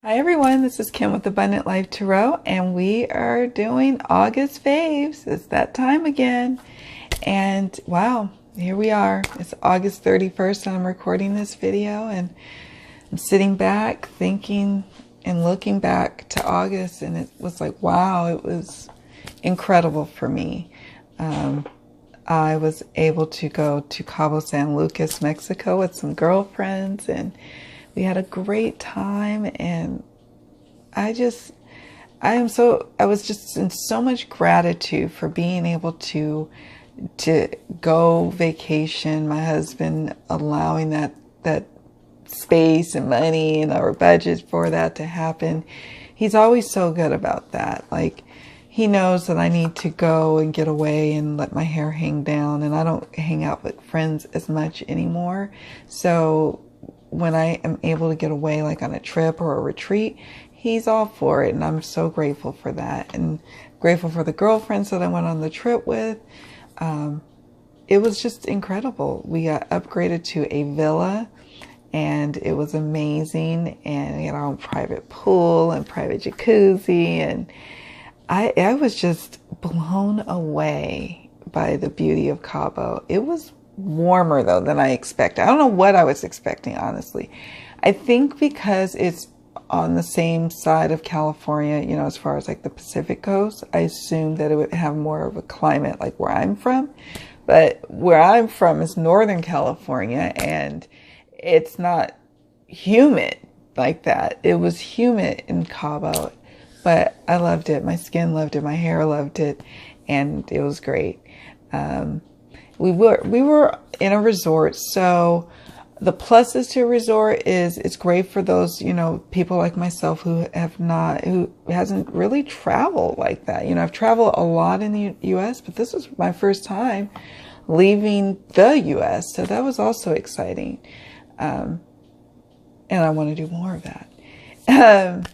Hi everyone, this is Kim with Abundant Life Tarot, and we are doing August faves. It's that time again. And wow, here we are. It's August 31st and I'm recording this video, and I'm sitting back thinking and looking back to August, and it was like, wow, it was incredible for me. I was able to go to Cabo San Lucas, Mexico with some girlfriends, and we had a great time, and I was just in so much gratitude for being able to go vacation, my husband allowing that space and money and our budget for that to happen. He's always so good about that. Like, he knows that I need to go and get away and let my hair hang down, and I don't hang out with friends as much anymore. So when I am able to get away, like on a trip or a retreat, he's all for it. And I'm so grateful for that, and grateful for the girlfriends that I went on the trip with. It was just incredible. We got upgraded to a villa, and it was amazing. And we had our own private pool and private jacuzzi, and I was just blown away by the beauty of Cabo. It was warmer though than I expected. I don't know what I was expecting, honestly. I think because it's on the same side of California, you know, as far as like the Pacific coast, I assumed that it would have more of a climate like where I'm from. But where I'm from is Northern California, and it's not humid like that. It was humid in Cabo, but I loved it. My skin loved it. My hair loved it. And it was great. We were in a resort. So the pluses to a resort is it's great for those, you know, people like myself who hasn't really traveled like that. You know, I've traveled a lot in the US, but this was my first time leaving the US. So that was also exciting. And I want to do more of that.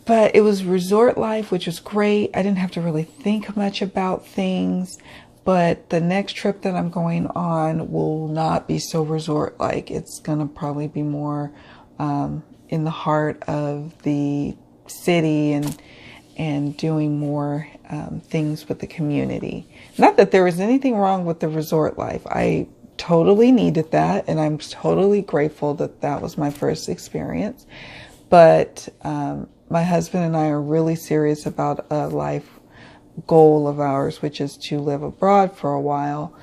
But it was resort life, which was great. I didn't have to really think much about things. But the next trip that I'm going on will not be so resort-like. It's going to probably be more in the heart of the city, and doing more things with the community. Not that there was anything wrong with the resort life. I totally needed that, and I'm totally grateful that that was my first experience. But my husband and I are really serious about a life goal of ours, which is to live abroad for a while,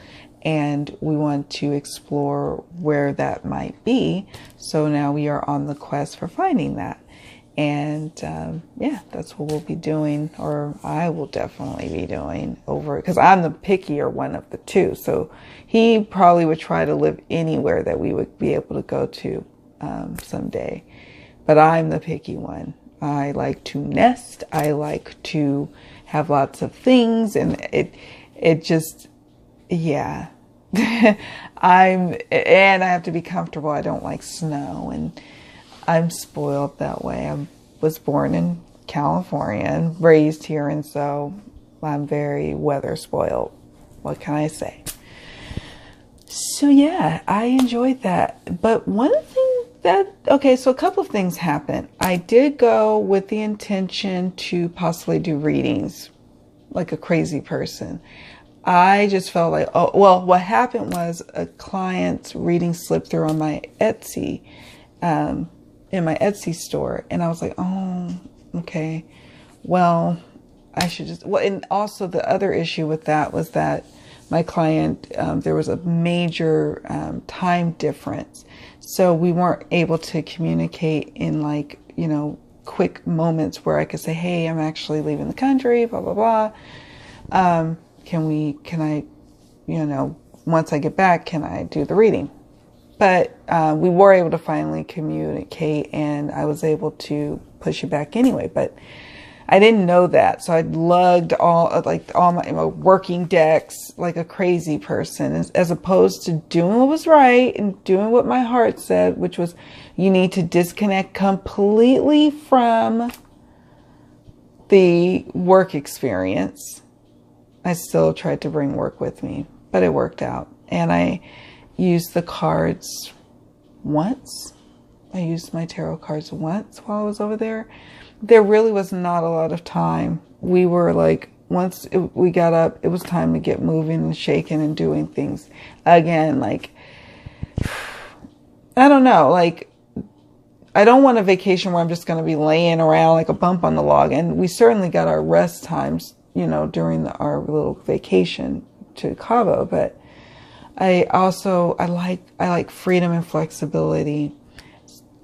and we want to explore where that might be. So now we are on the quest for finding that. And yeah, that's what we'll be doing, or I will definitely be doing over, because I'm the pickier one of the two. So he probably would try to live anywhere that we would be able to go to someday. But I'm the picky one. I like to nest. I like to have lots of things, and it just, yeah. And I have to be comfortable. I don't like snow, and I'm spoiled that way. I was born in California and raised here, and so I'm very weather spoiled. What can I say? So yeah, I enjoyed that. But one thing so a couple of things happened. I did go with the intention to possibly do readings like a crazy person. I just felt like, oh, well, what happened was a client's reading slipped through on my Etsy, in my Etsy store. And I was like, oh, okay, well, I should just, well, and also the other issue with that was that my client, there was a major time difference. So we weren't able to communicate in, like, you know, quick moments where I could say, hey, I'm actually leaving the country, blah, blah, blah. Can I, you know, once I get back, can I do the reading? But we were able to finally communicate, and I was able to push it back anyway. But I didn't know that. So I lugged all my working decks like a crazy person, as opposed to doing what was right and doing what my heart said, which was, you need to disconnect completely from the work experience. I still tried to bring work with me, but it worked out. And I used the cards once, I used my tarot cards once while I was over there. There really was not a lot of time. We were like, once we got up, it was time to get moving and shaking and doing things again. Like, I don't know, like, I don't want a vacation where I'm just going to be laying around like a bump on the log. And we certainly got our rest times, you know, during our little vacation to Cabo. But I like freedom and flexibility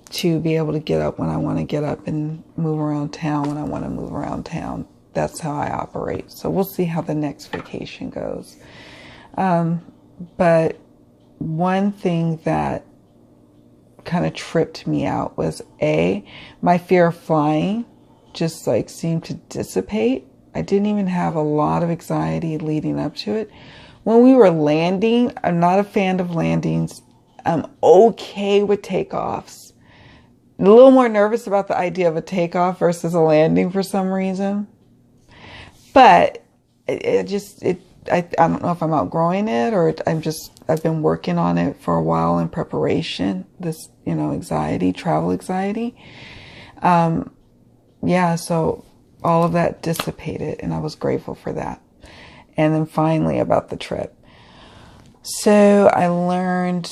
to be able to get up when I want to get up and move around town when I want to move around town. That's how I operate. So we'll see how the next vacation goes. But one thing that kind of tripped me out was my fear of flying just like seemed to dissipate. I didn't even have a lot of anxiety leading up to it. When we were landing, I'm not a fan of landings. I'm okay with takeoffs. A little more nervous about the idea of a takeoff versus a landing for some reason. But I don't know if I'm outgrowing it or I've been working on it for a while in preparation. This, you know, anxiety, travel anxiety. Yeah, so all of that dissipated and I was grateful for that. And then finally about the trip. So I learned,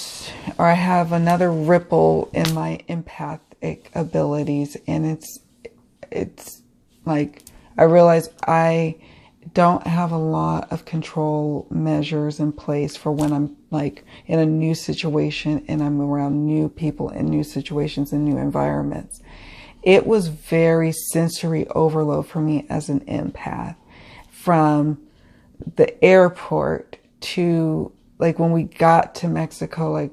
or I have another ripple in my empathic abilities, and it's like I realize I don't have a lot of control measures in place for when I'm like in a new situation and I'm around new people in new situations and new environments. It was very sensory overload for me as an empath, from the airport to like when we got to Mexico, like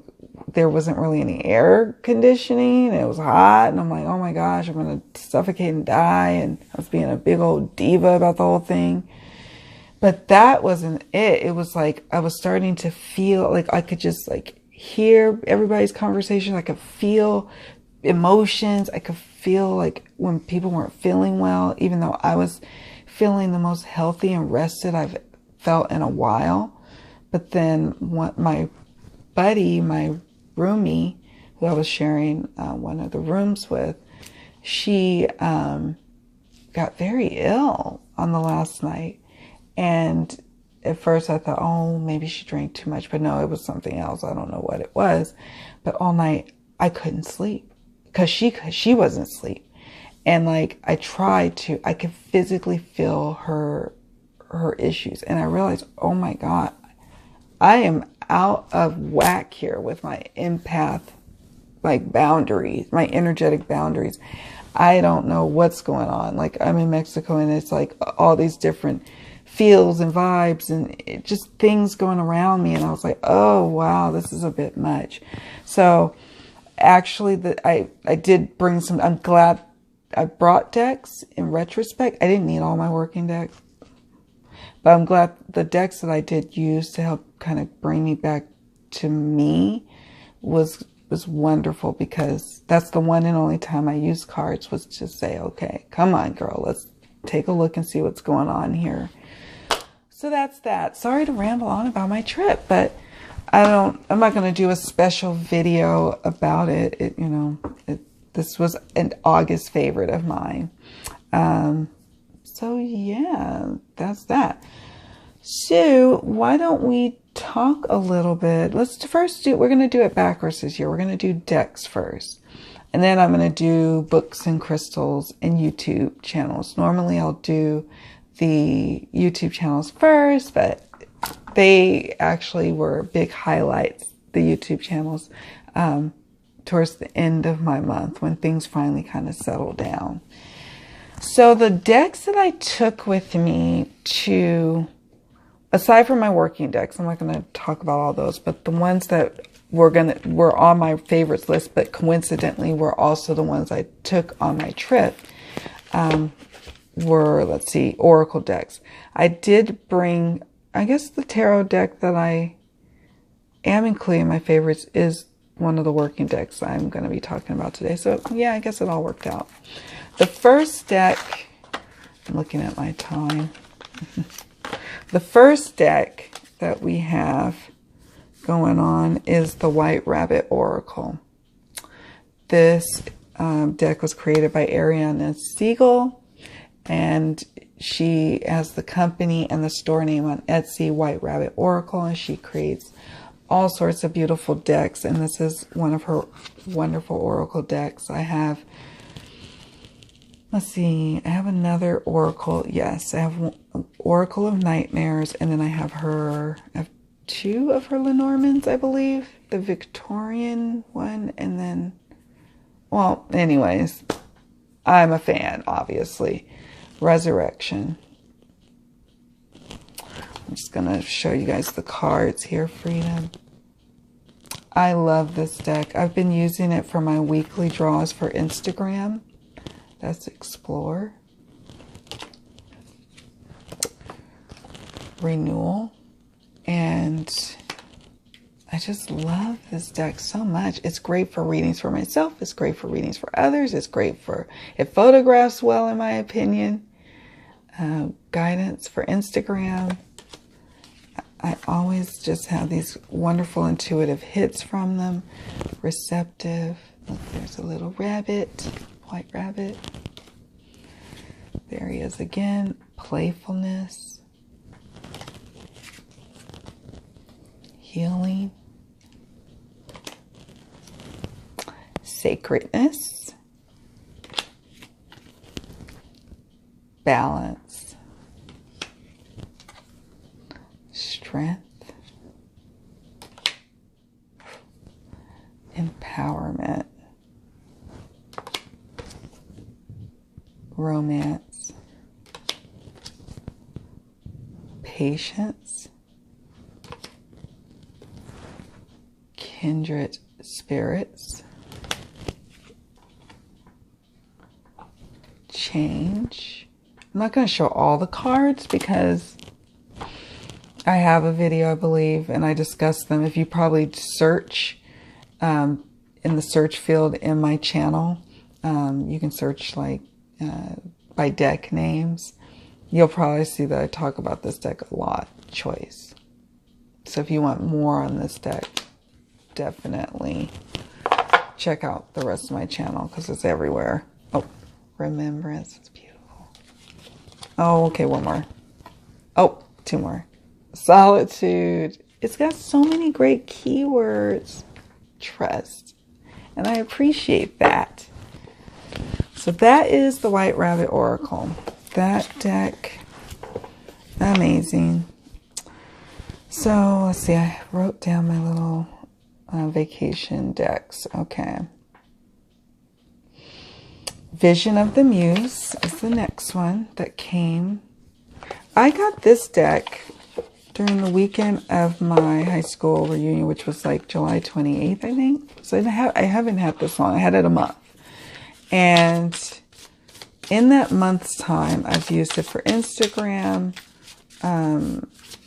there wasn't really any air conditioning. It was hot and I'm like, oh my gosh, I'm going to suffocate and die. And I was being a big old diva about the whole thing. But that wasn't it. It was like I was starting to feel like I could just like hear everybody's conversation. I could feel emotions. I could feel like when people weren't feeling well, even though I was feeling the most healthy and rested I've felt in a while. But then my buddy, my roomie, who I was sharing one of the rooms with, she got very ill on the last night. And at first I thought, oh, maybe she drank too much. But no, it was something else. I don't know what it was. But all night I couldn't sleep because she wasn't asleep. And like I could physically feel her issues. And I realized, oh my God, I am out of whack here with my empath like boundaries, my energetic boundaries. I don't know what's going on. Like I'm in Mexico and it's like all these different feels and vibes and just things going around me. And I was like, oh wow, this is a bit much. So actually I did bring some, I'm glad I brought decks in retrospect. I didn't need all my working decks, but I'm glad the decks that I did use to help kind of bring me back to me was wonderful, because that's the one and only time I used cards was to say, okay, come on girl, let's take a look and see what's going on here. So that's that. Sorry to ramble on about my trip, but I'm not going to do a special video about it. This was an August favorite of mine. So yeah, that's that. So why don't we talk a little bit? We're going to do it backwards this year. We're going to do decks first. And then I'm going to do books and crystals and YouTube channels. Normally I'll do the YouTube channels first, but they actually were big highlights, the YouTube channels, towards the end of my month when things finally kind of settled down. So the decks that I took with me aside from my working decks, I'm not going to talk about all those, but the ones that were on my favorites list, but coincidentally were also the ones I took on my trip, were, let's see, Oracle decks. I did bring, I guess the tarot deck that I am including in my favorites is one of the working decks I'm going to be talking about today. So yeah, I guess it all worked out. The first deck, I'm looking at my time. The first deck that we have going on is the White Rabbit Oracle. This deck was created by Ariana Siegel, and she has the company and the store name on Etsy, White Rabbit Oracle, and she creates all sorts of beautiful decks, and this is one of her wonderful oracle decks. I have, let's see, I have another oracle. Yes, I have Oracle of Nightmares, and then I have two of her Lenormands, I believe. The Victorian one, and then, well, anyways, I'm a fan, obviously. Resurrection. I'm just going to show you guys the cards here, Freedom. I love this deck. I've been using it for my weekly draws for Instagram. That's Explore. Renewal. And I just love this deck so much. It's great for readings for myself. It's great for readings for others. It's great for, it photographs well, in my opinion. Guidance for Instagram. I always just have these wonderful intuitive hits from them. Receptive. Look, there's a little rabbit. White rabbit. There he is again. Playfulness. Healing. Sacredness. Balance. Strength. Empowerment. Romance. Patience. Kindred spirits. Change. I'm not going to show all the cards because I have a video, I believe, and I discuss them. If you probably search in the search field in my channel, you can search like by deck names. You'll probably see that I talk about this deck a lot. Choice. So if you want more on this deck, definitely check out the rest of my channel because it's everywhere. Oh, Remembrance. It's beautiful. Oh, okay, one more. Oh, two more. Solitude. It's got so many great keywords. Trust. And I appreciate that. So that is the White Rabbit Oracle. That deck, amazing. So let's see, I wrote down my little vacation decks. Okay. Vision of the Muse is the next one that came. I got this deck during the weekend of my high school reunion, which was like July 28th, I think. So I haven't had this long. I had it a month. And in that month's time, I've used it for Instagram,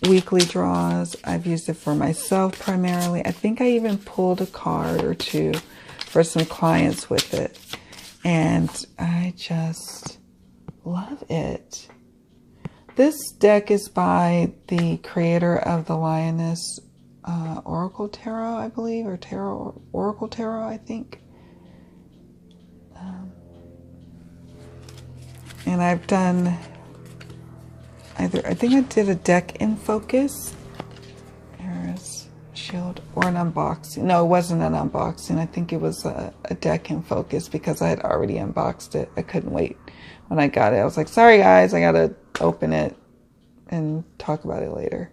weekly draws. I've used it for myself primarily. I think I even pulled a card or two for some clients with it. And I just love it. This deck is by the creator of the Lioness Oracle Tarot, I believe, or Oracle Tarot, I think. And I've done I think I did a deck in focus. There's shield or an unboxing. No, it wasn't an unboxing. I think it was a deck in focus because I had already unboxed it. I couldn't wait when I got it. I was like, sorry guys, I gotta open it and talk about it later.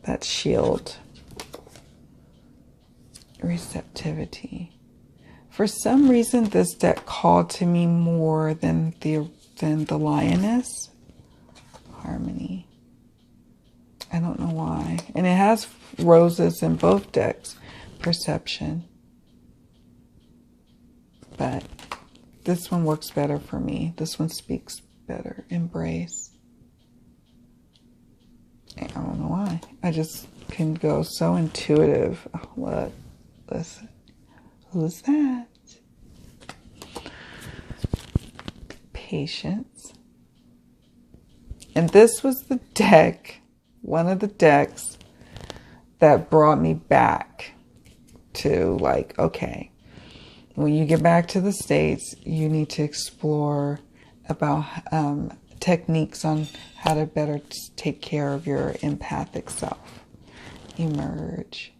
That's shield. Receptivity. For some reason, this deck called to me more than the Lioness. Harmony. I don't know why. And it has roses in both decks. Perception. But this one works better for me. This one speaks better. Embrace. I don't know why. I just can go so intuitive. Oh, look. Listen. Who's that? Patience. And this was the deck, one of the decks that brought me back to like, okay, when you get back to the States, you need to explore about techniques on how to better take care of your empathic self. Emerge.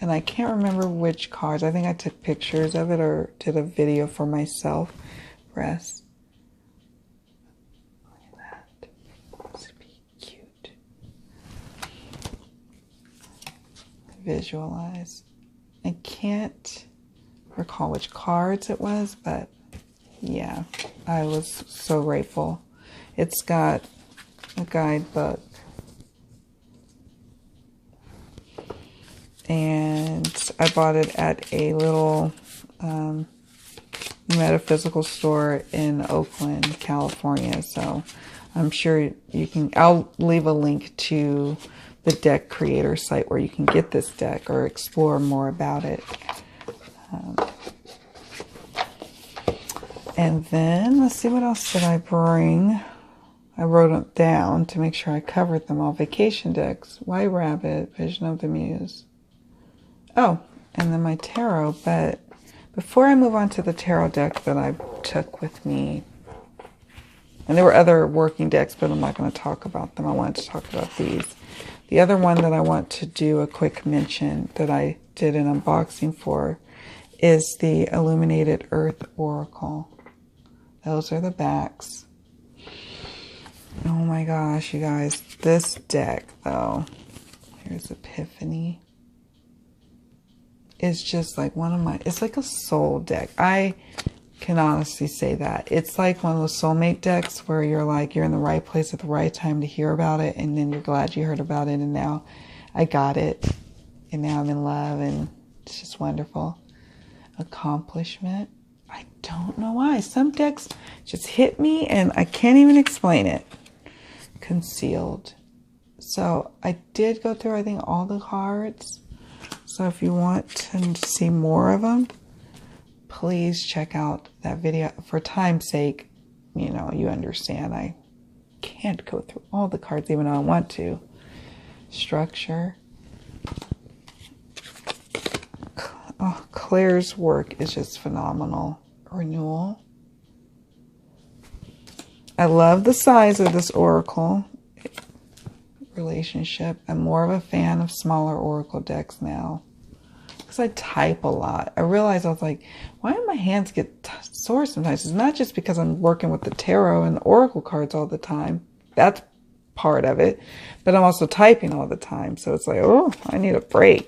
And I can't remember which cards. I think I took pictures of it or did a video for myself. Rest. Look at that. It's cute. Visualize. I can't recall which cards it was, but yeah, I was so grateful. It's got a guidebook. And I bought it at a little metaphysical store in Oakland, California. So I'm sure you can, I'll leave a link to the deck creator site where you can get this deck or explore more about it. And then let's see, what else did I bring? I wrote them down to make sure I covered them all. Vacation decks, White Rabbit, Vision of the Muse. Oh, and then my tarot. But before I move on to the tarot deck that I took with me, and there were other working decks, but I'm not going to talk about them. I wanted to talk about these. The other one that I want to do a quick mention that I did an unboxing for is the Illuminated Earth Oracle. Those are the backs. Oh my gosh, you guys. This deck, though, here's Epiphany. It's just like one of my, it's like a soul deck. I can honestly say that. It's like one of those soulmate decks where you're like, you're in the right place at the right time to hear about it. And then you're glad you heard about it. And now I got it. And now I'm in love. And it's just wonderful. Accomplishment. I don't know why. Some decks just hit me and I can't even explain it. Concealed. So I did go through, I think, all the cards. So if you want to see more of them, please check out that video. For time's sake, you know, you understand I can't go through all the cards even though I want to. Structure. Oh, Claire's work is just phenomenal. Renewal. I love the size of this oracle. Relationship. I'm more of a fan of smaller oracle decks now because I type a lot. I realized I was like, why do my hands get sore sometimes? It's not just because I'm working with the tarot and the oracle cards all the time. That's part of it. But I'm also typing all the time. So it's like, oh, I need a break.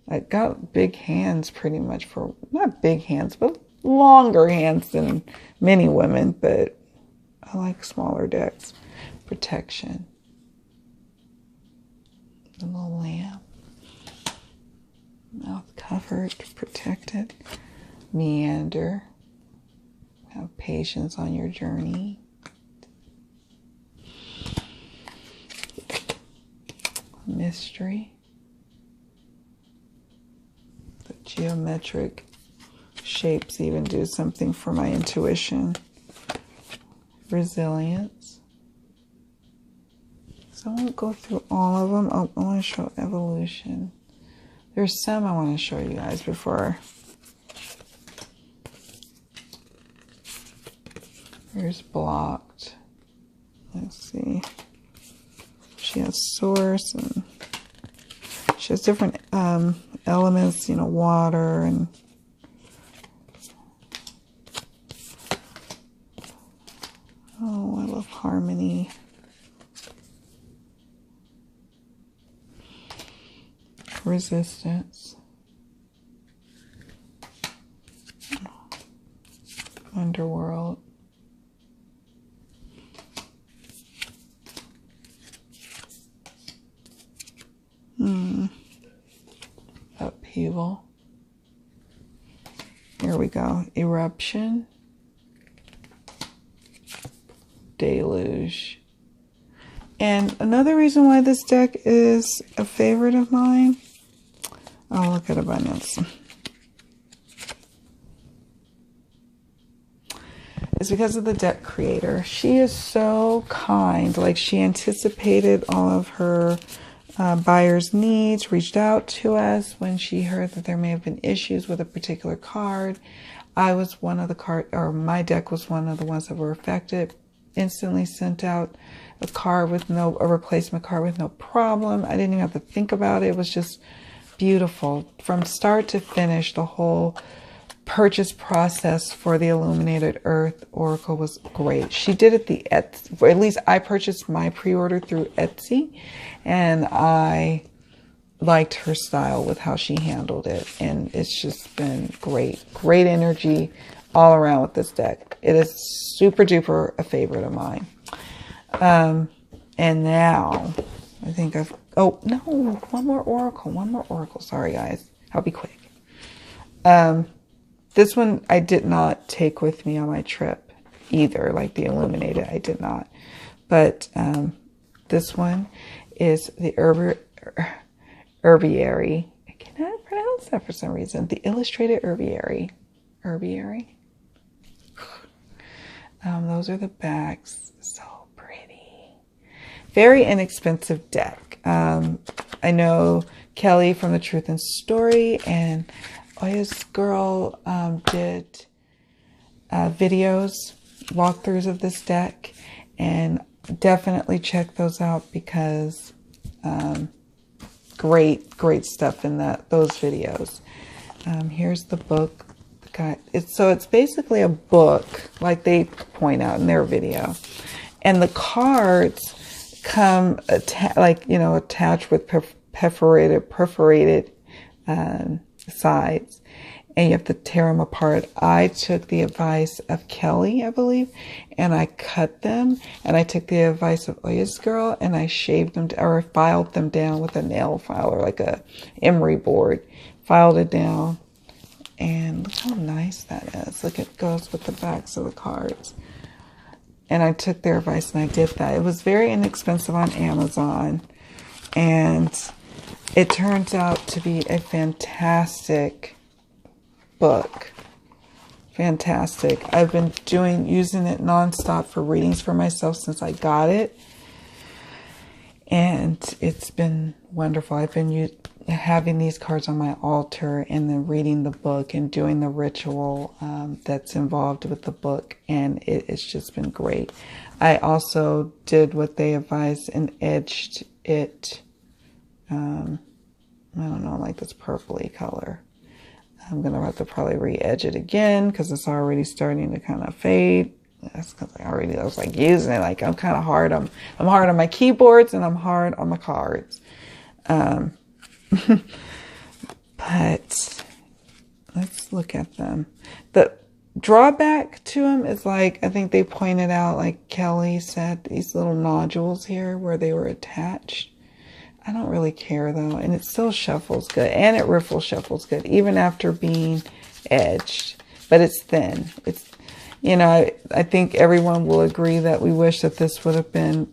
I got big hands pretty much for, not big hands, but longer hands than many women. But I like smaller decks. Protection. The little lamp. Mouth covered, protected. Meander. Have patience on your journey. Mystery. The geometric shapes even do something for my intuition. Resilience. So I won't go through all of them. Oh, I want to show evolution. There's some I want to show you guys before. Here's blocked. Let's see. She has source and she has different elements, you know, water and oh, I love harmony. Resistance. Underworld. Upheaval. Here we go. Eruption. Deluge. And another reason why this deck is a favorite of mine. Oh, look at abundance. It's because of the deck creator. She is so kind. Like, she anticipated all of her buyer's needs reached out to us when she heard that there may have been issues with a particular card. I was one of the my deck was one of the ones that were affected. Instantly sent out a card with a replacement card with no problem. I didn't even have to think about it. It was just beautiful. From start to finish, the whole purchase process for the Illuminated Earth Oracle was great. She did it or at least I purchased my pre-order through Etsy, and I liked her style with how she handled it, and it's just been great. Great energy all around with this deck. It is super duper a favorite of mine. And now I think oh no, one more Oracle. Sorry guys, I'll be quick. This one I did not take with me on my trip either, like the Illuminated, I did not. But this one is the Herbiary. I cannot pronounce that for some reason. The Illustrated Herbiary. Herbiary. Those are the backs. So pretty. Very inexpensive deck. I know Kelly from The Truth and Story and Oya's Girl did videos, walkthroughs of this deck, and definitely check those out because great stuff in those videos. Here's the book. It's basically a book, like they point out in their video, and the cards come attached with perforated sides, and you have to tear them apart. I took the advice of Kelly, I believe, and I cut them, and I took the advice of Oya's Girl, and I shaved them or filed them down with a nail file or like a emery board. Filed it down, and look how nice that is. Look, it goes with the backs of the cards. And I took their advice and I did that. It was very inexpensive on Amazon, and it turns out to be a fantastic book. Fantastic. I've been using it nonstop for readings for myself since I got it. And it's been wonderful. I've been having these cards on my altar and then reading the book and doing the ritual that's involved with the book. And it's just been great. I also did what they advised and edged it. I don't know, like this purpley color. I'm going to have to probably re-edge it again because it's already starting to kind of fade. That's because I was like using it. Like I'm kind of hard I'm hard on my keyboards and I'm hard on my cards. But let's look at them. The drawback to them is like, I think they pointed out, like Kelly said, these little nodules here where they were attached. I don't really care though, and it still shuffles good, and it riffle shuffles good even after being edged, but it's thin. It's, you know, I think everyone will agree that we wish that this would have been,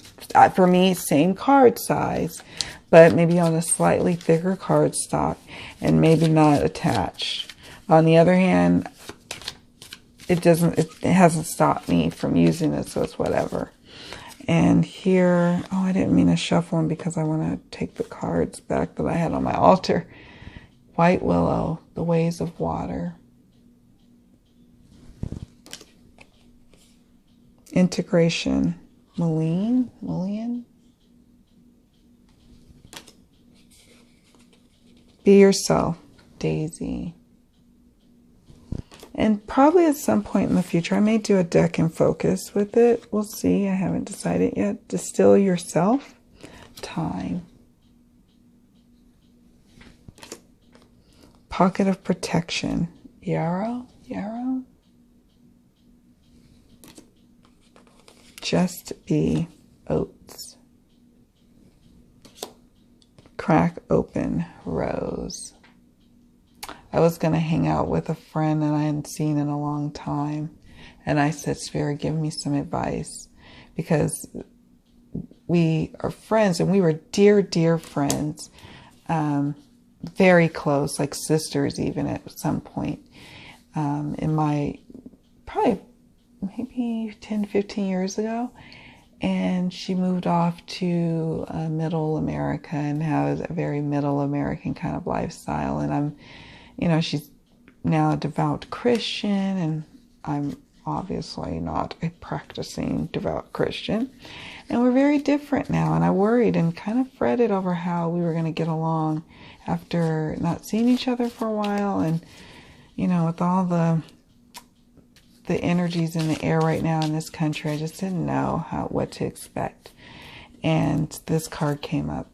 for me, same card size, but maybe on a slightly thicker card stock and maybe not attached. On the other hand, it hasn't stopped me from using it, so it's whatever. And here, oh, I didn't mean to shuffle them because I want to take the cards back that I had on my altar. White Willow, The Ways of Water. Integration, Mullion. Be Yourself, Daisy. And probably at some point in the future, I may do a deck in focus with it. We'll see. I haven't decided yet. Distill Yourself, Time. Pocket of Protection, Yarrow. Just Be, Oats. Crack Open, Rose. I was going to hang out with a friend that I hadn't seen in a long time. And I said, Spirit, give me some advice. Because we are friends, and we were dear, dear friends. Very close, like sisters even at some point. In my, probably maybe 10, 15 years ago. And she moved off to middle America and has a very middle American kind of lifestyle. And I'm, you know, she's now a devout Christian, and I'm obviously not a practicing devout Christian. And we're very different now. And I worried and kind of fretted over how we were going to get along after not seeing each other for a while. And, you know, with all the energies in the air right now in this country, I just didn't know what to expect. And this card came up,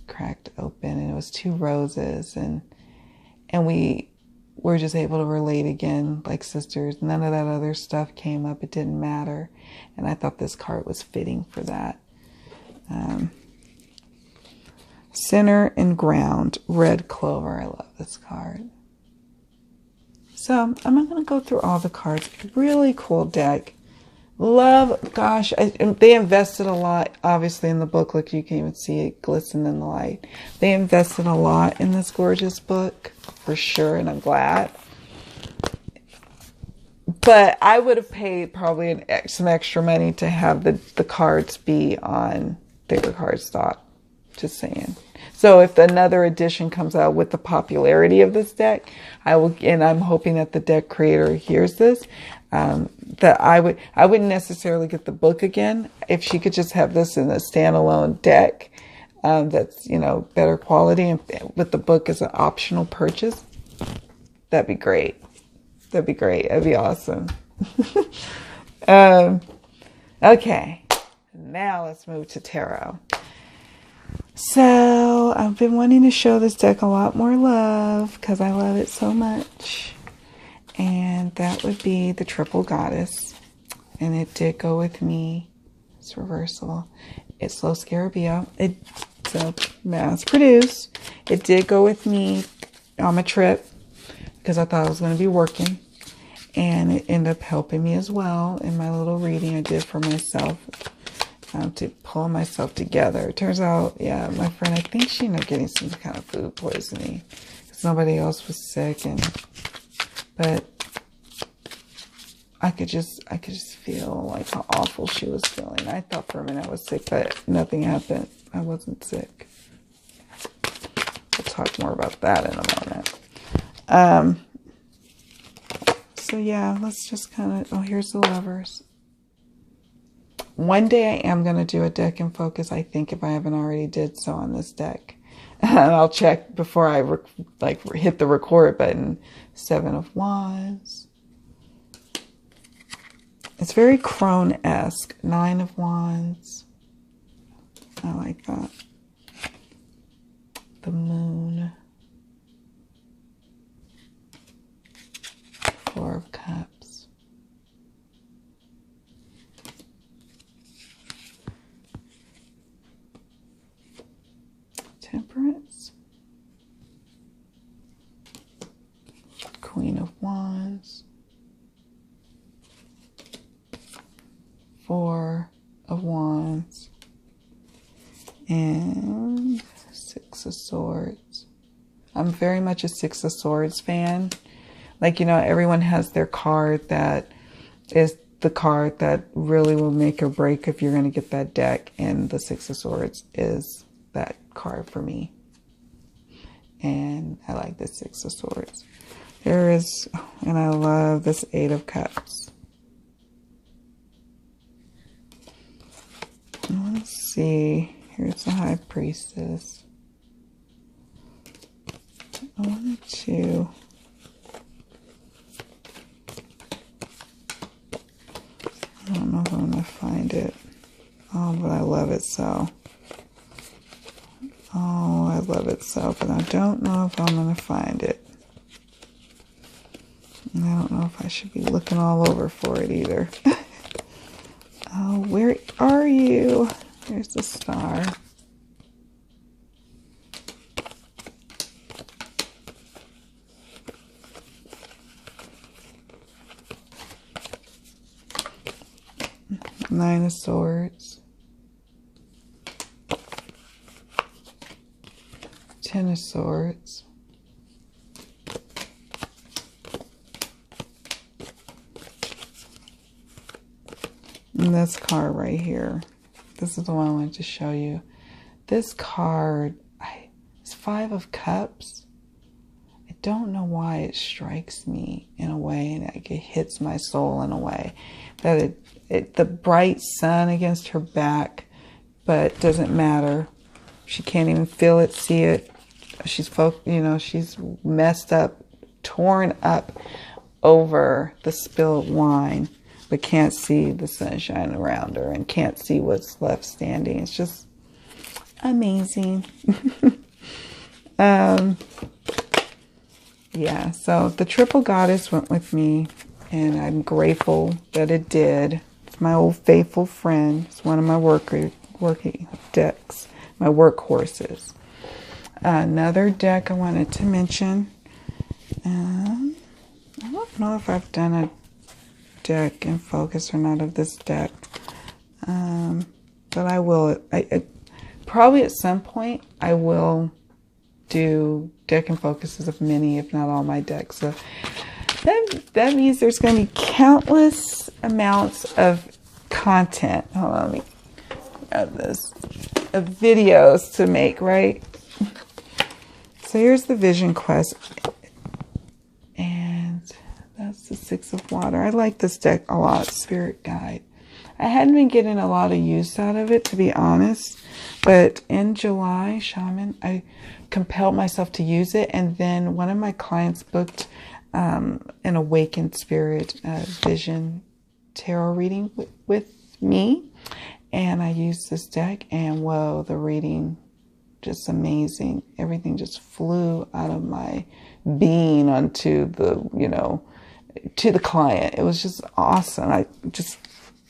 cracked open, and it was 2 roses, and we were just able to relate again like sisters. None of that other stuff came up. It didn't matter. And I thought this card was fitting for that. Center and Ground, red clover. I love this card. So I'm not going to go through all the cards. Really cool deck. Love, gosh, they invested a lot, obviously, in the book. Look, you can even see it glisten in the light. They invested a lot in this gorgeous book, for sure, and I'm glad. But I would have paid probably some extra money to have the cards be on bigger cardstock. Just saying. So if another edition comes out with the popularity of this deck, I will, and I'm hoping that the deck creator hears this, that I wouldn't necessarily get the book again. If she could just have this in a standalone deck, that's, you know, better quality, and with the book as an optional purchase, that'd be great. That'd be great. That'd be awesome. Okay. Now let's move to tarot. So I've been wanting to show this deck a lot more love because I love it so much. And that would be the Triple Goddess. And it did go with me. It's reversible. It's Los Scarabeo. It's a mass produced. It did go with me on my trip because I thought I was going to be working. And it ended up helping me as well in my little reading I did for myself. To pull myself together. It turns out, yeah, my friend, I think she ended up getting some kind of food poisoning because nobody else was sick, but I could just feel like how awful she was feeling. I thought for a minute I was sick, but nothing happened. I wasn't sick. We'll talk more about that in a moment. So yeah, let's just kind of, oh, here's the Lovers. One day I am going to do a deck in focus, I think, if I haven't already did so on this deck. And I'll check before I hit the record button. 7 of Wands. It's very crone-esque. 9 of Wands. I like that. The Moon. 4 of Cups. Temperance. Queen of Wands. 4 of Wands. And 6 of Swords. I'm very much a 6 of Swords fan. Like, you know, everyone has their card that is the card that really will make or break if you're going to get that deck. And the 6 of Swords is that card for me. And I like the 6 of Swords. There is, and I love this 8 of Cups. Let's see. Here's the High Priestess. I wanted to. I don't know if I'm going to find it. Oh, but I love it so. Oh, I love it so, but I don't know if I'm going to find it. And I don't know if I should be looking all over for it either. Oh, where are you? There's the Star. Nine of Swords. 10 of Swords. And this card right here. this is the one I wanted to show you. This card, it's 5 of Cups. I don't know why it strikes me in a way, and it hits my soul in a way. That the bright sun against her back, but doesn't matter. She can't even feel it, see it. She's she's messed up, torn up over the spilled wine, but can't see the sunshine around her and can't see what's left standing. It's just amazing. Yeah, so the triple goddess went with me, and I'm grateful that it did. It's my old faithful friend. It's one of my working decks, my workhorses. Another deck I wanted to mention. I don't know if I've done a deck in focus or not of this deck, but I will. Probably at some point I will do deck and focuses of many, if not all, my decks. So that means there's going to be countless amounts of content. Hold on, let me grab this. Of videos to make, right? So here's the Vision Quest. And that's the 6 of Water. I like this deck a lot, Spirit Guide. I hadn't been getting a lot of use out of it, to be honest. But in July, Shaman, I compelled myself to use it. And then one of my clients booked an Awakened Spirit Vision Tarot reading with me. And I used this deck. And whoa, the reading, just amazing. Everything just flew out of my being onto the, to the client. It was just awesome. I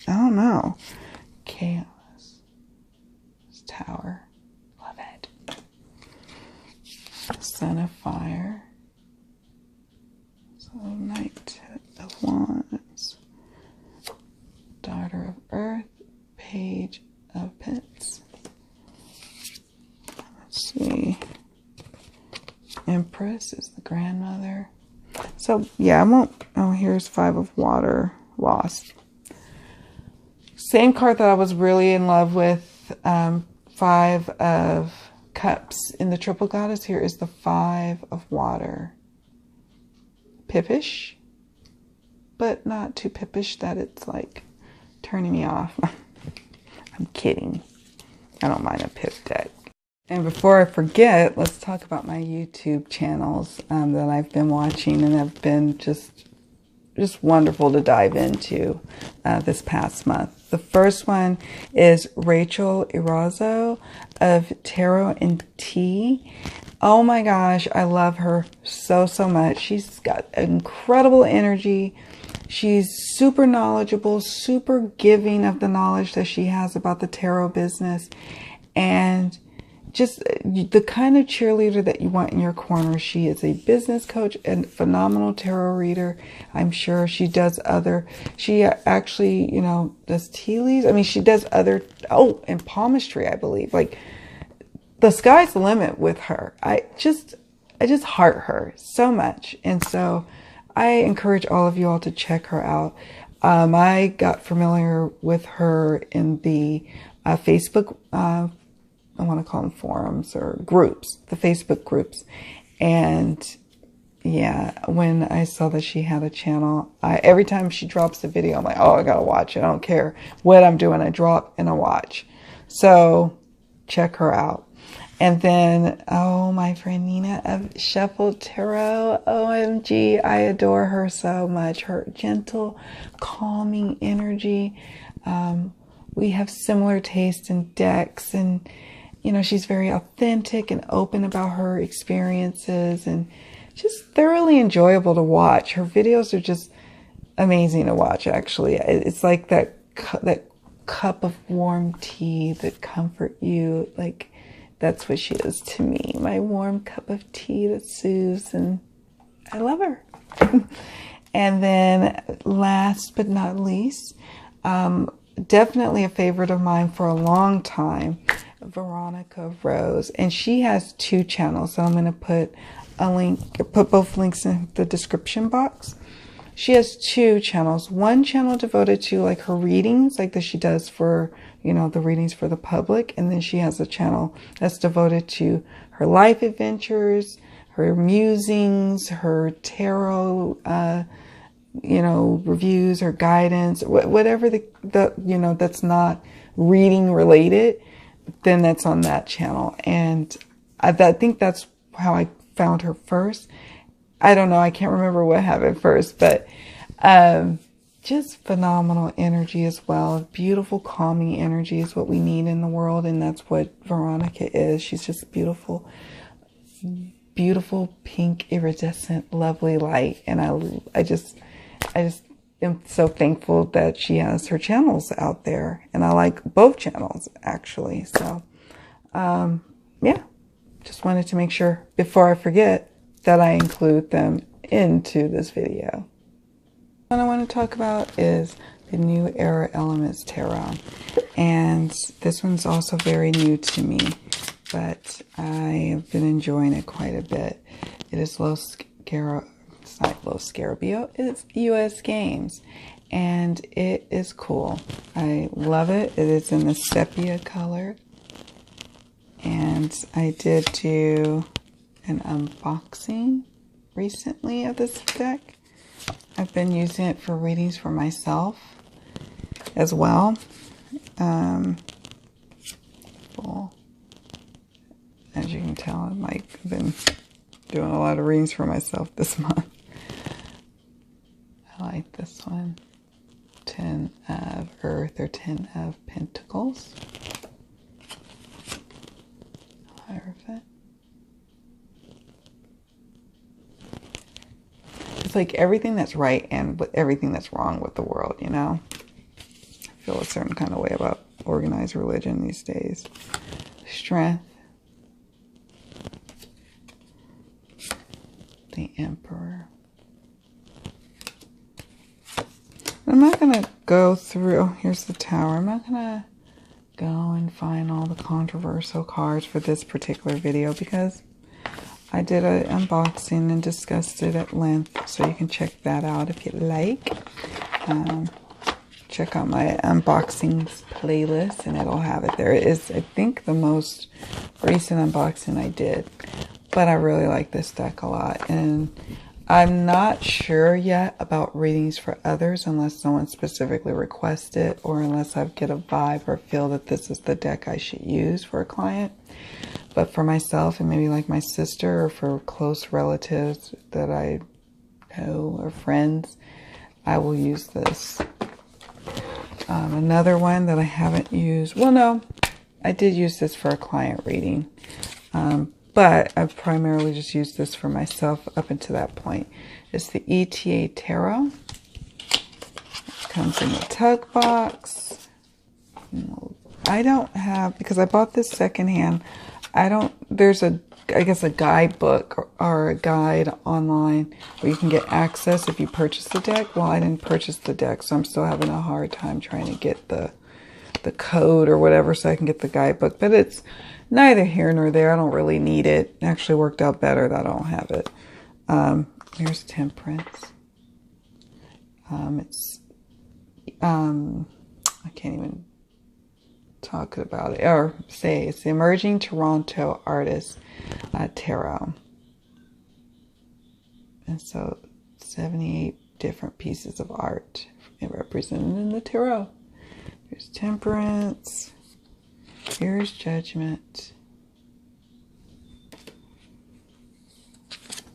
don't know. Chaos. Tower. Love it. Son of Fire. So Knight of Wands. Daughter of Earth. Page of Pentacles. Let's see. Empress is the grandmother. So yeah, I won't. Oh, here's 5 of Water. Lost. Same card that I was really in love with. 5 of Cups in the Triple Goddess. Here is the 5 of Water. Pippish, but not too pippish that it's like turning me off. I'm kidding. I don't mind a pip deck. And before I forget, let's talk about my YouTube channels that I've been watching and have been just wonderful to dive into this past month. The first one is Rachel Irazo of Tarot and Tea. Oh my gosh, I love her so much. She's got incredible energy. She's super knowledgeable, super giving of the knowledge that she has about the tarot business, and just the kind of cheerleader that you want in your corner. She is a business coach and phenomenal tarot reader. I'm sure she does she actually, does tea leaves. I mean, she does and palmistry, I believe. Like, the sky's the limit with her. I just heart her so much. And so I encourage all of you all to check her out. I got familiar with her in the Facebook, I want to call them forums or groups, the Facebook groups. And yeah, when I saw that she had a channel, every time she drops a video, I'm like, oh, I got to watch it. I don't care what I'm doing. I drop and I watch. So check her out. And then, my friend Nina of Shuffled Tarot. OMG, I adore her so much. Her gentle, calming energy. We have similar taste in decks, and she's very authentic and open about her experiences, and just thoroughly enjoyable to watch. Her videos are just amazing to watch, actually. It's like that cup of warm tea that comfort you. Like, that's what she is to me. My warm cup of tea that soothes, and I love her. And then last but not least, definitely a favorite of mine for a long time, Veronica Rose. And she has 2 channels. So I'm going to put both links in the description box. she has two channels. One channel devoted to like her readings, like that she does for, you know, the readings for the public. And then she has a channel that's devoted to her life adventures, her musings, her tarot, you know, reviews or guidance, whatever the, you know, that's not reading related, then that's on that channel. And I think that's how I found her first. I don't know. I can't remember what happened first, but, just phenomenal energy as well. Beautiful, calming energy is what we need in the world. And that's what Veronica is. She's just beautiful, beautiful, pink, iridescent, lovely light. And I just am so thankful that she has her channels out there. And I like both channels, actually. So, yeah, just wanted to make sure before I forget that I include them into this video. What I want to talk about is the New Era Elements Tarot. And this one's also very new to me, but I have been enjoying it quite a bit. It is it's not Los Scarabeo, it's US Games. And it is cool. I love it. It is in the sepia color. And I did do an unboxing recently of this deck. I've been using it for readings for myself as well. Well, as you can tell, I've been doing a lot of readings for myself this month. I like this one. 10 of Earth or 10 of Pentacles. Hierophant. It's like everything that's right and everything that's wrong with the world, you know? I feel a certain kind of way about organized religion these days. Strength. The Emperor. I'm not going to go through, here's the Tower. I'm not going to go and find all the controversial cards for this particular video because I did an unboxing and discussed it at length, so you can check that out if you like. Check out my unboxings playlist and it'll have it there. It is, I think, the most recent unboxing I did, but I really like this deck a lot. And I'm not sure yet about readings for others unless someone specifically requests it or unless I get a vibe or feel that this is the deck I should use for a client. But for myself and maybe like my sister or for close relatives that I know or friends, I will use this. Another one that I haven't used, well, no, I did use this for a client reading. But I've primarily just used this for myself up until that point. It's the ETA Tarot. It comes in the tug box. I don't have, because I bought this secondhand, there's I guess a guidebook or a guide online where you can get access if you purchase the deck. Well, I didn't purchase the deck, so I'm still having a hard time trying to get the code or whatever so I can get the guidebook. But it's neither here nor there. I don't really need it. It actually worked out better that I don't have it. Here's Temperance. I can't even talk about it or say it's the Emerging Toronto Artist Tarot. And so 78 different pieces of art represented in the tarot. Here's Temperance. Here's Judgment.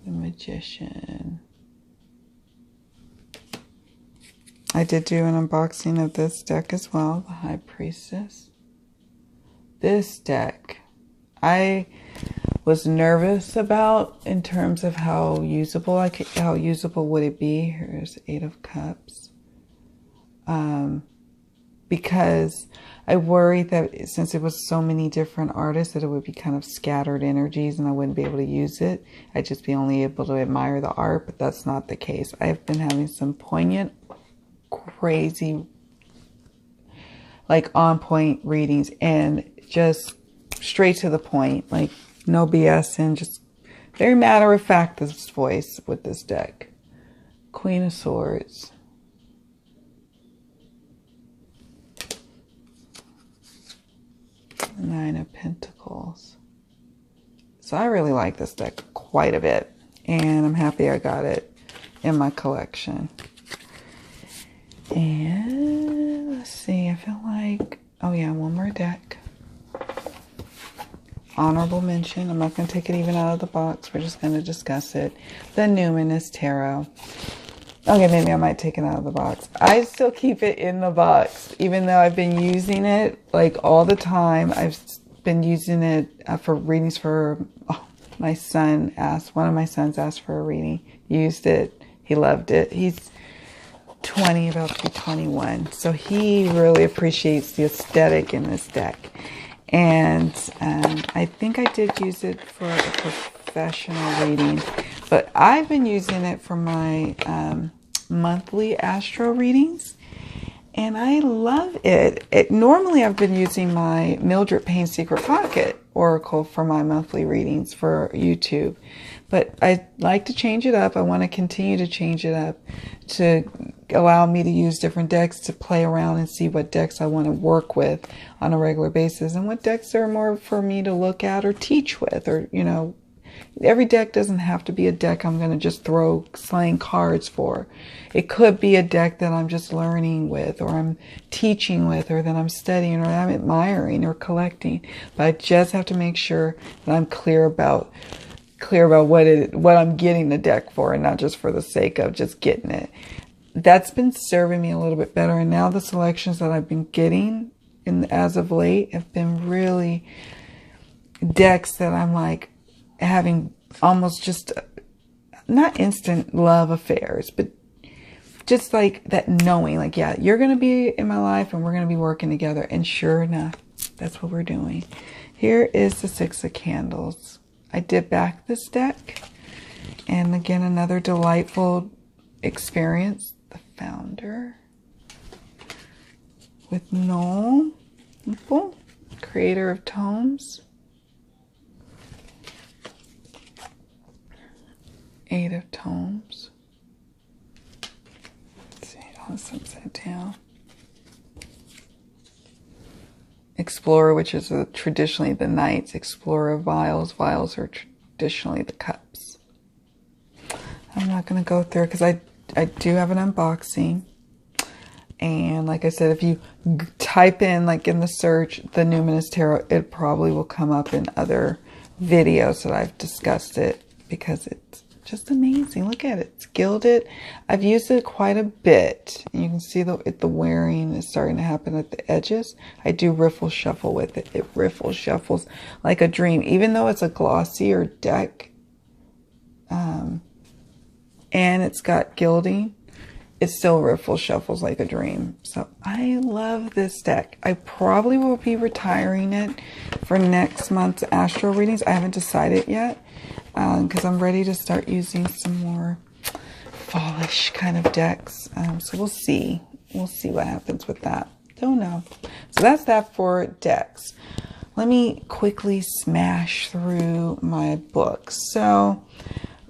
The Magician. I did do an unboxing of this deck as well, the High Priestess. This deck, I was nervous about in terms of how usable would it be. Here's Eight of Cups. Because I worried that since it was so many different artists that it would be kind of scattered energies and I wouldn't be able to use it. I'd just be only able to admire the art, but that's not the case. I've been having some poignant, crazy, like on point readings and just straight to the point, like no BS and just very matter of fact this voice with this deck. Queen of Swords. Nine of Pentacles. So I really like this deck quite a bit. And I'm happy I got it in my collection. And let's see, I feel like, oh yeah, one more deck. Honorable mention. I'm not going to take it even out of the box. We're just going to discuss it. The Numinous Tarot. Okay, maybe I might take it out of the box. I still keep it in the box, even though I've been using it like all the time. I've been using it for readings for, my son asked, one of my sons asked for a reading, used it, he loved it. He's 20, about to be 21, so he really appreciates the aesthetic in this deck. And I think I did use it for a professional reading, but I've been using it for my monthly astro readings, and I love it. Normally I've been using my Mildred Payne Secret Pocket Oracle for my monthly readings for YouTube, but I like to change it up. I want to continue to change it up to allow me to use different decks, to play around and see what decks I want to work with on a regular basis, and what decks are more for me to look at or teach with, or, you know, every deck doesn't have to be a deck I'm going to just throw slaying cards for. It could be a deck that I'm just learning with, or I'm teaching with, or that I'm studying, or I'm admiring or collecting. But I just have to make sure that I'm clear about what I'm getting the deck for, and not just for the sake of just getting it. That's been serving me a little bit better. And now the selections that I've been getting as of late have been really decks that I'm like having almost just not instant love affairs, but just like that knowing, like, yeah, you're going to be in my life and we're going to be working together. And sure enough, that's what we're doing. Here is the Six of Candles. I did back this deck. And again, another delightful experience. The Founder with Noel, creator of tomes. Eight of Tomes. Let's see, all this upside down. Explorer, which is traditionally the Knights. Explorer of Vials. Vials are traditionally the Cups. I'm not going to go through it because I do have an unboxing. And like I said, if you type in, like in the search, the Numinous Tarot, it probably will come up in other videos that I've discussed it, because it's just amazing. Look at it. It's gilded. I've used it quite a bit. You can see the wearing is starting to happen at the edges. I do riffle shuffle with it. It riffle shuffles like a dream, even though it's a glossier deck. And it's got gilding. It still riffle shuffles like a dream. So I love this deck. I probably will be retiring it for next month's astro readings. I haven't decided yet, because I'm ready to start using some more fallish kind of decks. So we'll see. We'll see what happens with that. Don't know. So that's that for decks. Let me quickly smash through my books. So,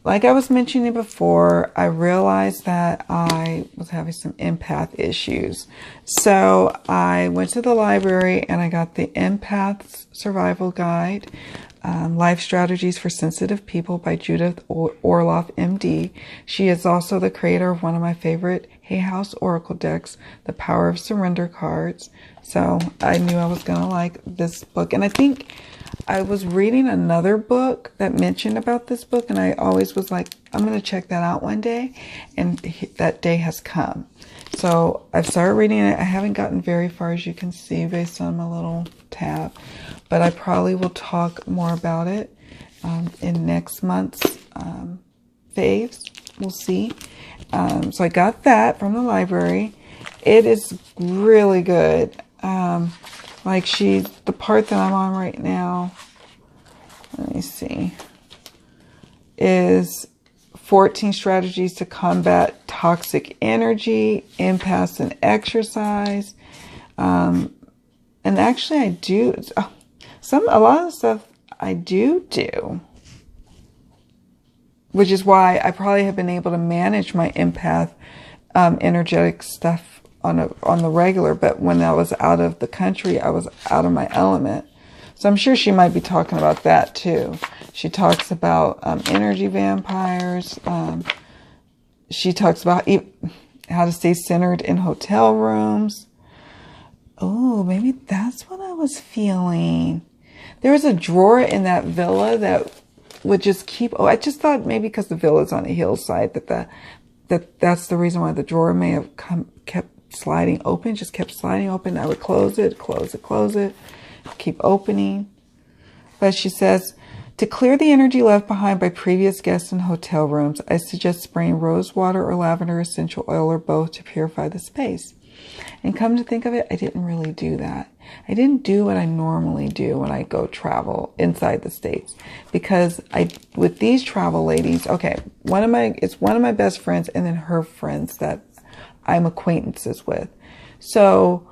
like I was mentioning before, I realized that I was having some empath issues. So I went to the library and I got the Empaths Survival Guide, Life Strategies for Sensitive People by Judith Orloff, MD. She is also the creator of one of my favorite Hay House Oracle decks, the Power of Surrender cards. So I knew I was going to like this book. And I think I was reading another book that mentioned about this book, and I always was like, I'm going to check that out one day, and that day has come. So I've started reading it. I haven't gotten very far, as you can see, based on my little tab, but I probably will talk more about it in next month's faves. We'll see. So I got that from the library. It is really good. Like the part that I'm on right now, let me see, is 14 strategies to combat toxic energy, empaths and exercise. And actually I do, a lot of the stuff I do. which is why I probably have been able to manage my empath energetic stuff on the regular. But when I was out of the country, I was out of my element. So I'm sure she might be talking about that too. She talks about energy vampires. She talks about how to stay centered in hotel rooms. Oh, maybe that's what I was feeling. There was a drawer in that villa that would just keep, I just thought maybe because the villa's on a hillside that's the reason why the drawer may have kept sliding open, just kept sliding open. I would close it, keep opening. But she says, to clear the energy left behind by previous guests in hotel rooms, I suggest spraying rose water or lavender essential oil or both to purify the space. And come to think of it, I didn't really do that. I didn't do what I normally do when I go travel inside the States, because with these travel ladies, okay, it's one of my best friends and then her friends that I'm acquaintances with. So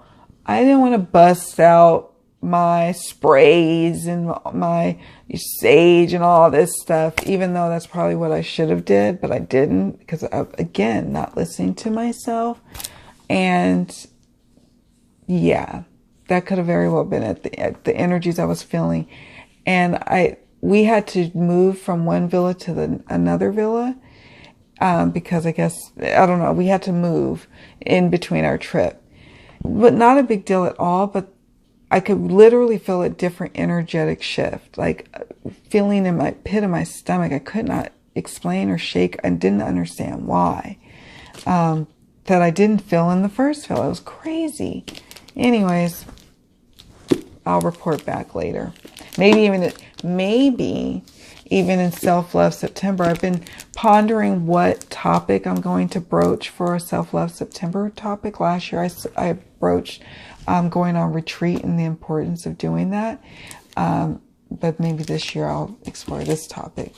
I didn't want to bust out my sprays and my sage and all this stuff, even though that's probably what I should have did, but I didn't, because again, not listening to myself. And yeah, that could have very well been at the energies I was feeling. And we had to move from one villa to another villa, because I guess, I don't know, we had to move in between our trip, but not a big deal at all. But I could literally feel a different energetic shift, like feeling in my pit of my stomach. I could not explain or shake. I didn't understand why, that I didn't feel in the first villa. It was crazy. Anyways, I'll report back later. Maybe even in Self-Love September, I've been pondering what topic I'm going to broach for a Self-Love September topic. Last year, I broached going on retreat and the importance of doing that. But maybe this year I'll explore this topic.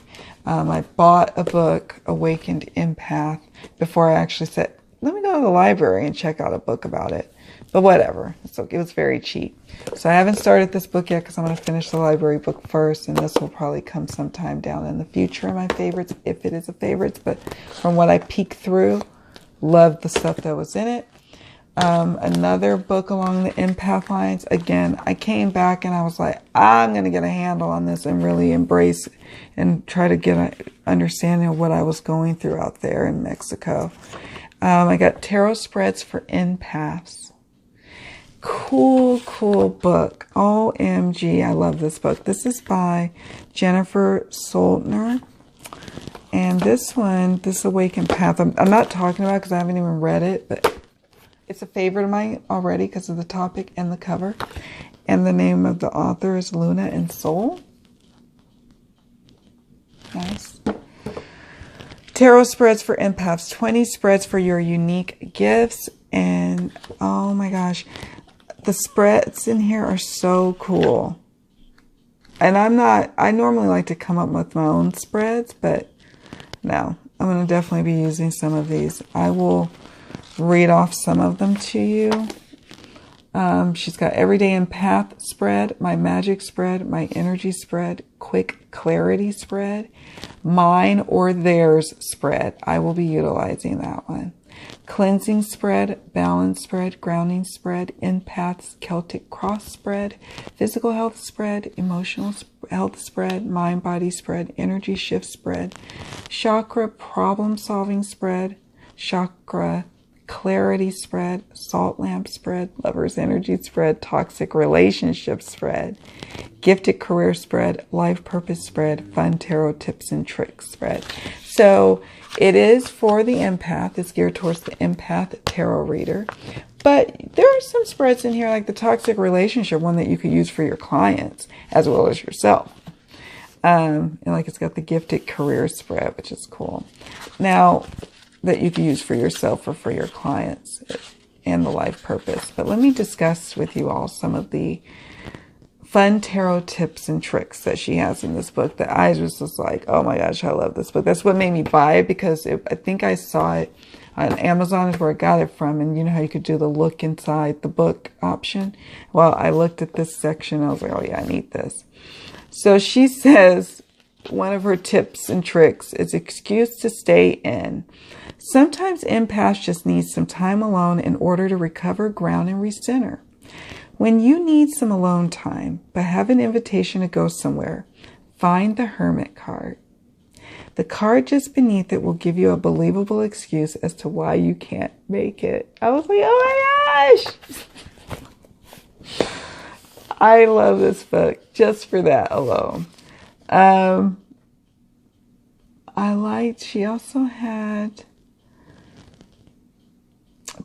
I bought a book, Awakened Empath, before I actually said, let me go to the library and check out a book about it. But whatever. It was very cheap. So I haven't started this book yet because I'm going to finish the library book first. And this will probably come sometime down in the future in my favorites, if it is a favorites. But from what I peeked through, loved the stuff that was in it. Another book along the empath lines. Again, I came back and I was like, I'm going to get a handle on this and really embrace and try to get an understanding of what I was going through out there in Mexico. I got Tarot Spreads for Empaths. Cool book. OMG, I love this book. This is by Jennifer Soldner. And this one, this Awakened Path, I'm not talking about because I haven't even read it, but it's a favorite of mine already because of the topic and the cover. And the name of the author is Luna and Soul. Nice. Tarot Spreads for Empaths. 20 spreads for your unique gifts. And oh my gosh, the spreads in here are so cool. And I normally like to come up with my own spreads, but no, I'm going to definitely be using some of these. I will read off some of them to you. She's got Everyday Empath spread, My Magic spread, My Energy spread, Quick Clarity spread, Mine or Theirs spread. I will be utilizing that one. Cleansing spread, Balance spread, Grounding spread, Empaths, Celtic Cross spread, Physical health spread, Emotional health spread, Mind Body spread, Energy shift spread, Chakra problem solving spread, Chakra Clarity spread, Salt lamp spread, Lover's energy spread, Toxic relationship spread, Gifted career spread, Life purpose spread, Fun tarot tips and tricks spread. So it is for the empath. It's geared towards the empath tarot reader. But there are some spreads in here, like the toxic relationship one that you could use for your clients as well as yourself. And like it's got the gifted career spread, which is cool. Now, that you can use for yourself or for your clients, and the life purpose. But let me discuss with you all some of the fun tarot tips and tricks that she has in this book that I was just like, oh my gosh, I love this book. That's what made me buy it, because I think I saw it on Amazon is where I got it from. And you know how you could do the look inside the book option? Well, I looked at this section. I was like, oh yeah, I need this. So she says, one of her tips and tricks is excuse to stay in. Sometimes empaths just need some time alone in order to recover ground and recenter. When you need some alone time, but have an invitation to go somewhere, find the Hermit card. The card just beneath it will give you a believable excuse as to why you can't make it. I was like, oh my gosh! I love this book just for that alone. She also had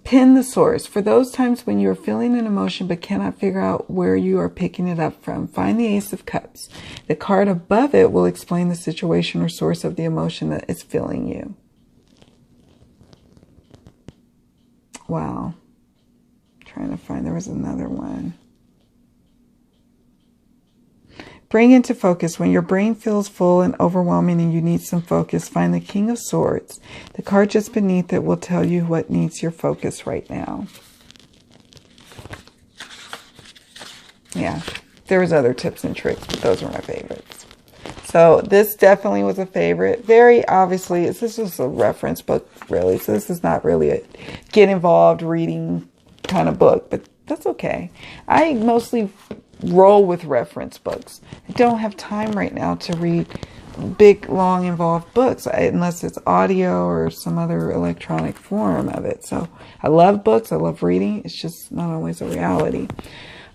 pin the source. For those times when you are feeling an emotion but cannot figure out where you are picking it up from, find the Ace of Cups. The card above it will explain the situation or source of the emotion that is filling you. Wow. Trying to find, there was another one. Bring into focus. When your brain feels full and overwhelming and you need some focus, find the King of Swords. The card just beneath it will tell you what needs your focus right now. Yeah, there was other tips and tricks, but those were my favorites. So this definitely was a favorite. Very obviously, this is a reference book, really. So this is not really a get involved reading kind of book, but that's okay. I mostly roll with reference books. I don't have time right now to read big, long, involved books unless it's audio or some other electronic form of it. So I love books. I love reading. It's just not always a reality.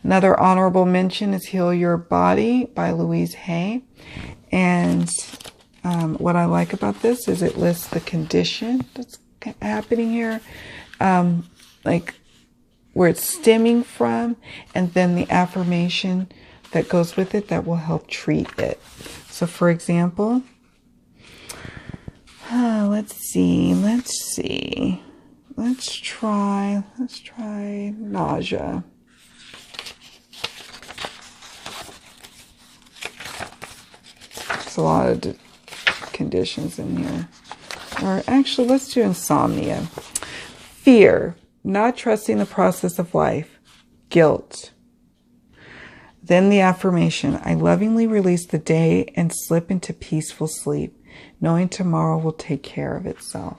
Another honorable mention is Heal Your Body by Louise Hay. And what I like about this is it lists the condition that's happening here. Like where it's stemming from, and then the affirmation that goes with it that will help treat it. So for example, let's try nausea. There's a lot of conditions in here. Or actually, let's do insomnia. Fear. Not trusting the process of life. Guilt. Then the affirmation. I lovingly release the day and slip into peaceful sleep, knowing tomorrow will take care of itself.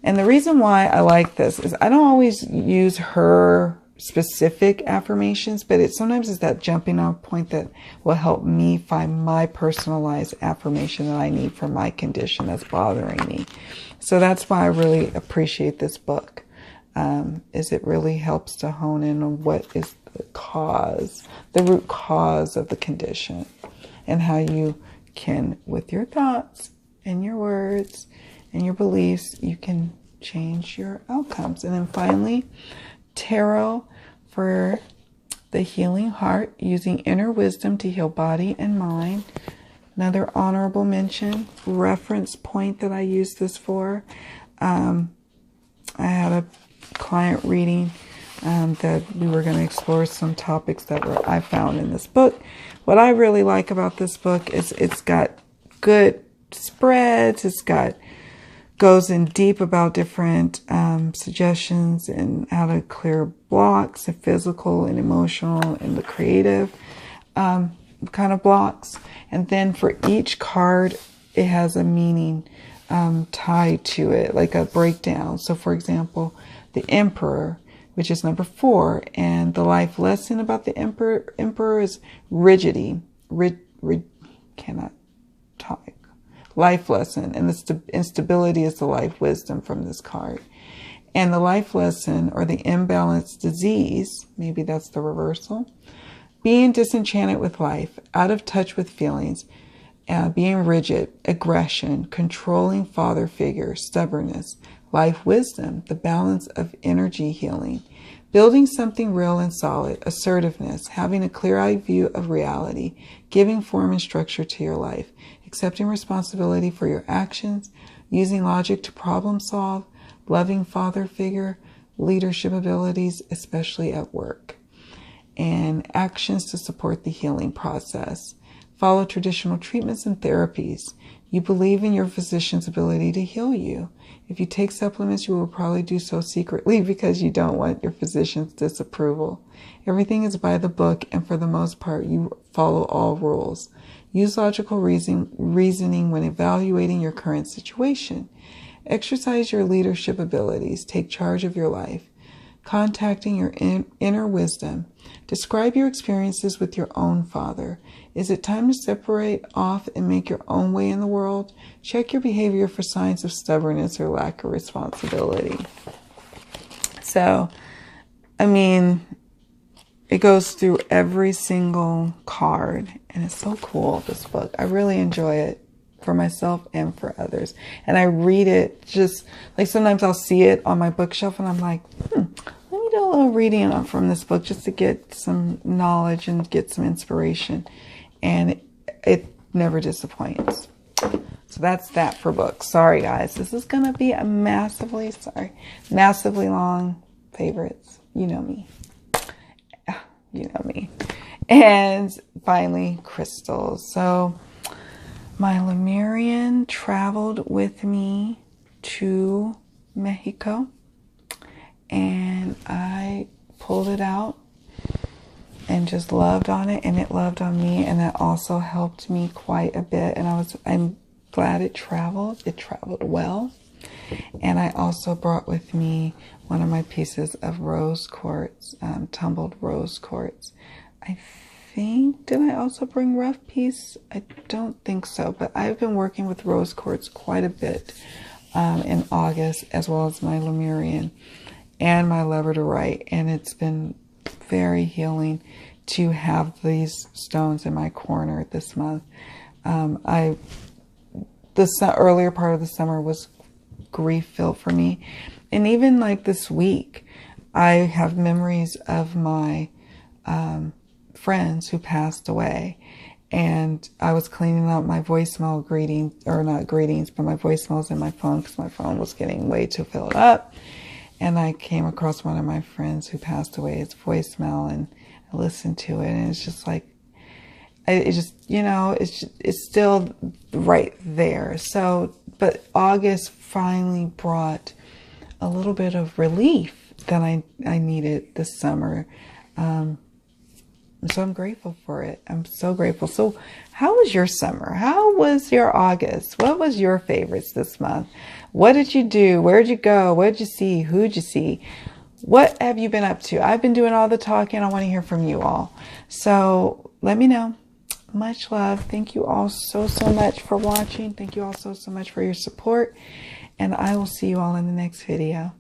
And the reason why I like this is I don't always use her specific affirmations, but sometimes it's that jumping off point that will help me find my personalized affirmation that I need for my condition that's bothering me. So that's why I really appreciate this book, is it really helps to hone in on what is the root cause of the condition, and how you can, with your thoughts and your words and your beliefs, you can change your outcomes. And then finally, tarot for the healing heart, using inner wisdom to heal body and mind. Another honorable mention, reference point that I use this for. I had a client reading that we were going to explore some topics that I found in this book. What I really like about this book is it's got good spreads. Goes in deep about different suggestions and how to clear blocks, the physical and emotional and the creative kind of blocks. And then for each card, it has a meaning tied to it, like a breakdown. So for example, the Emperor, which is number 4, and the life lesson about the Emperor is rigidity. Cannot talk. Life lesson, and the instability is the life wisdom from this card. And the life lesson, or the imbalanced disease, maybe that's the reversal, being disenchanted with life, out of touch with feelings, being rigid, aggression, controlling father figure, stubbornness, life wisdom, the balance of energy healing, building something real and solid, assertiveness, having a clear-eyed view of reality, giving form and structure to your life, accepting responsibility for your actions, using logic to problem solve, loving father figure, leadership abilities, especially at work, and actions to support the healing process. Follow traditional treatments and therapies. You believe in your physician's ability to heal you. If you take supplements, you will probably do so secretly because you don't want your physician's disapproval. Everything is by the book, and for the most part, you follow all rules. Use logical reasoning when evaluating your current situation. Exercise your leadership abilities. Take charge of your life. Contacting your inner wisdom. Describe your experiences with your own father. Is it time to separate off and make your own way in the world? Check your behavior for signs of stubbornness or lack of responsibility. So, I mean, it goes through every single card, and it's so cool, this book. I really enjoy it for myself and for others. And I read it just, like sometimes I'll see it on my bookshelf and I'm like, let me do a little reading from this book just to get some knowledge and get some inspiration. And it never disappoints. So that's that for books. Sorry, guys. This is going to be a massively long favorites. You know me. You know me. And finally, crystals. So my Lemurian traveled with me to Mexico, and I pulled it out and just loved on it, and it loved on me, and that also helped me quite a bit. And I'm glad it traveled. It traveled well. And I also brought with me one of my pieces of rose quartz, tumbled rose quartz. I think, did I also bring rough piece? I don't think so, but I've been working with rose quartz quite a bit in August, as well as my Lemurian and my labradorite, and it's been very healing to have these stones in my corner this month. The earlier part of the summer was grief-filled for me, and even like this week, I have memories of my friends who passed away, and I was cleaning out my voicemail greetings, or not greetings, but my voicemails in my phone because my phone was getting way too filled up. And I came across one of my friends who passed away, his voicemail, and I listened to it, and it's just like, it just, you know, it's still right there. So, but August finally brought a little bit of relief that I needed this summer. So I'm grateful for it. I'm so grateful. So how was your summer? How was your August? What was your favorites this month? What did you do? Where'd you go? What did you see? Who'd you see? What have you been up to? I've been doing all the talking. I want to hear from you all. So let me know. Much love. Thank you all so much for watching. Thank you all so much for your support. And I will see you all in the next video.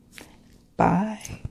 Bye.